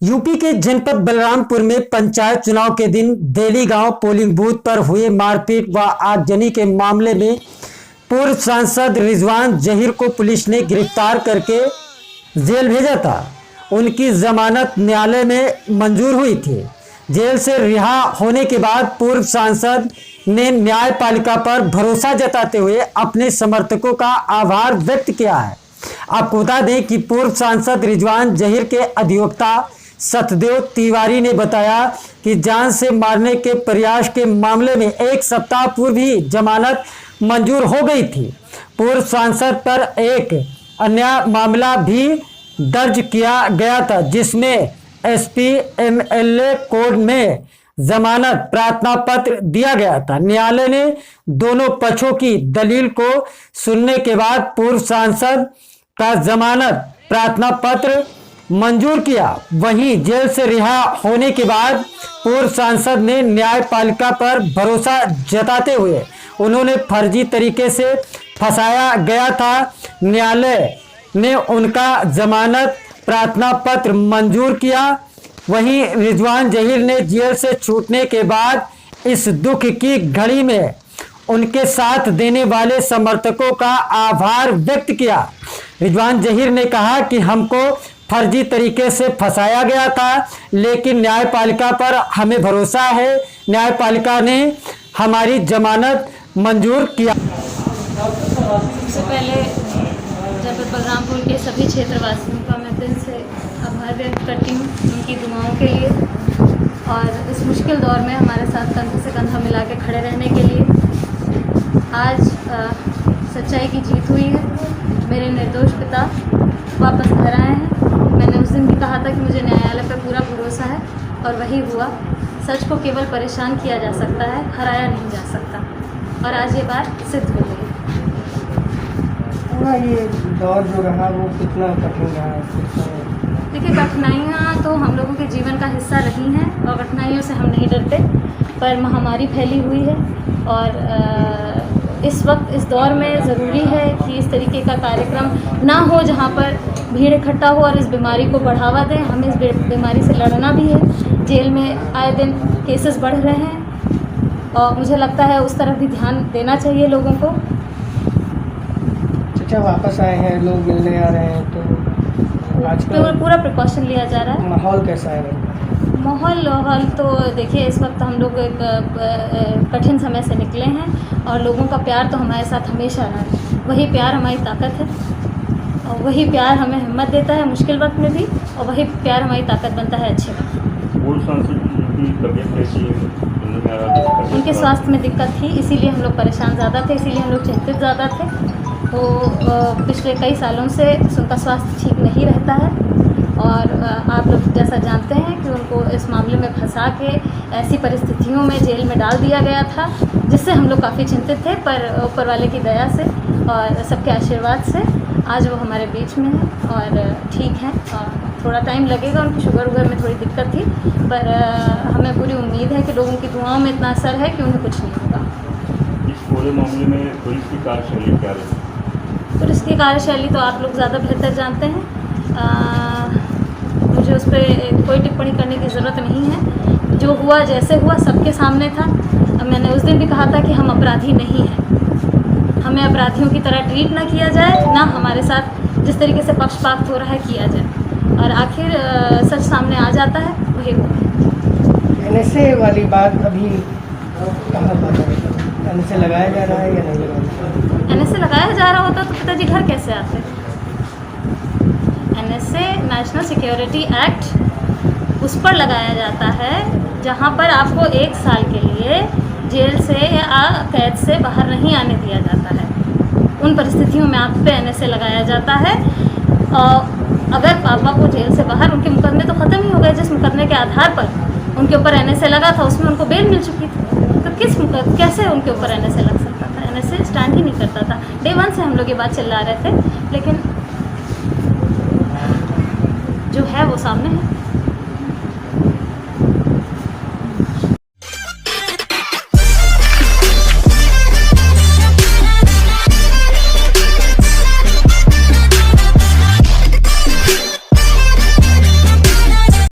UP के जनपद बलरामपुर में पंचायत चुनाव के दिन देली गांव पोलिंग बूथ पर हुए मारपीट व आगजनी के मामले में पूर्व सांसद रिजवान जहीर को पुलिस ने गिरफ्तार करके जेल भेजा था। उनकी जमानत न्यायालय में मंजूर हुई थी। जेल से रिहा होने के बाद पूर्व सांसद ने न्यायपालिका पर भरोसा जताते हुए अपने समर्थकों का आभार व्यक्त किया है। आपको बता दें कि पूर्व सांसद रिजवान जहीर के अधिवक्ता सतदेव तिवारी ने बताया कि जान से मारने के प्रयास के मामले में एक सप्ताह पूर्व ही जमानत मंजूर हो गई थी। पूर्व सांसद पर एक अन्य मामला भी दर्ज किया गया था, जिसमें एसपी एमएलए कोर्ट में जमानत प्रार्थना पत्र दिया गया था। न्यायालय ने दोनों पक्षों की दलील को सुनने के बाद पूर्व सांसद का जमानत प्रार्थना पत्र मंजूर किया। वहीं जेल से रिहा होने के बाद पूर्व सांसद ने न्यायपालिका पर भरोसा जताते हुए उन्होंने फर्जी तरीके से फंसाया गया था। न्यायालय ने उनका जमानत प्रार्थना पत्र मंजूर किया। वहीं रिजवान जहीर ने जेल से छूटने के बाद इस दुख की घड़ी में उनके साथ देने वाले समर्थकों का आभार व्यक्त किया। रिजवान जहीर ने कहा कि हमको फर्जी तरीके से फंसाया गया था, लेकिन न्यायपालिका पर हमें भरोसा है। न्यायपालिका ने हमारी जमानत मंजूर किया। सबसे पहले जनपद बलरामपुर के सभी क्षेत्रवासियों का मैं दिल से आभार व्यक्त करती हूँ उनकी दुआओं के लिए और इस मुश्किल दौर में हमारे साथ कंधे से कंधा मिला के खड़े रहने के लिए। आज सच्चाई की जीत हुई है। मेरे निर्दोष पिता वापस घर आए हैं। मैंने उस दिन भी कहा था कि मुझे न्यायालय पर पूरा भरोसा है और वही हुआ। सच को केवल परेशान किया जा सकता है, हराया नहीं जा सकता, और आज ये बात सिद्ध हो गई। ये दौर जो रहा वो कितना कठिन रहा? देखिए, कठिनाइयाँ तो हम लोगों के जीवन का हिस्सा रही हैं और कठिनाइयों से हम नहीं डरते, पर महामारी फैली हुई है और इस वक्त इस दौर में ज़रूरी है कि इस तरीके का कार्यक्रम ना हो जहाँ पर भीड़ इकट्ठा हो और इस बीमारी को बढ़ावा दें। हमें इस बीमारी से लड़ना भी है। जेल में आए दिन केसेस बढ़ रहे हैं और मुझे लगता है उस तरफ भी ध्यान देना चाहिए लोगों को। अच्छा, वापस आए हैं, लोग मिलने आ रहे हैं, तो आज पूरा प्रिकॉशन लिया जा रहा है। माहौल कैसा है? माहौल तो देखिए, इस वक्त हम लोग एक कठिन समय से निकले हैं और लोगों का प्यार तो हमारे साथ हमेशा रहा है। वही प्यार हमारी ताकत है और वही प्यार हमें हिम्मत देता है मुश्किल वक्त में भी, और वही प्यार हमारी ताकत बनता है अच्छे वक्त। उनके स्वास्थ्य में दिक्कत थी, इसीलिए हम लोग परेशान ज़्यादा थे, इसीलिए हम लोग चिंतित ज़्यादा थे। तो पिछले कई सालों से उनका स्वास्थ्य ठीक नहीं रहता है और आप लोग जैसा जानते हैं कि उनको इस मामले में फंसा के ऐसी परिस्थितियों में जेल में डाल दिया गया था, जिससे हम लोग काफ़ी चिंतित थे। पर ऊपर वाले की दया से और सबके आशीर्वाद से आज वो हमारे बीच में है और ठीक हैं। और थोड़ा टाइम लगेगा, उनकी शुगर में थोड़ी दिक्कत थी, पर हमें पूरी उम्मीद है कि लोगों की दुआओं में इतना असर है कि उन्हें कुछ नहीं होगा। इस पूरे मामले में पुलिस की कार्यशैली क्या रही? पुलिस की कार्यशैली तो आप लोग ज़्यादा बेहतर जानते हैं। मुझे उस पर कोई टिप्पणी करने की ज़रूरत नहीं है। जो हुआ जैसे हुआ सबके सामने था। मैंने उस दिन भी कहा था कि हम अपराधी नहीं हैं, हमें अपराधियों की तरह ट्रीट ना किया जाए, ना हमारे साथ जिस तरीके से पक्षपात हो रहा है किया जाए, और आखिर सच सामने आ जाता है, वही हुआ। एनएसए वाली बात अभी कहाँ पर है? एनएसए लगाया जा रहा है या नहीं लगाया? एनएसए लगाया जा रहा होता तो पिताजी घर कैसे आते? एनएसए नेशनल सिक्योरिटी एक्ट उस पर लगाया जाता है जहां पर आपको 1 साल के लिए जेल से या कैद से बाहर नहीं आने दिया जाता है। उन परिस्थितियों में आप पे एनएसए लगाया जाता है। अगर पापा को जेल से बाहर, उनके मुकदमे तो ख़त्म ही हो गए, जिस मुकदमे के आधार पर उनके ऊपर एनएसए लगा था उसमें उनको बेल मिल चुकी थी, तो कैसे उनके ऊपर एनएसए लग सकता था? एनएसए स्टैंड ही नहीं करता था। डे 1 से हम लोग ये बात चिल्ला रहे थे, लेकिन जो है वो सामने है।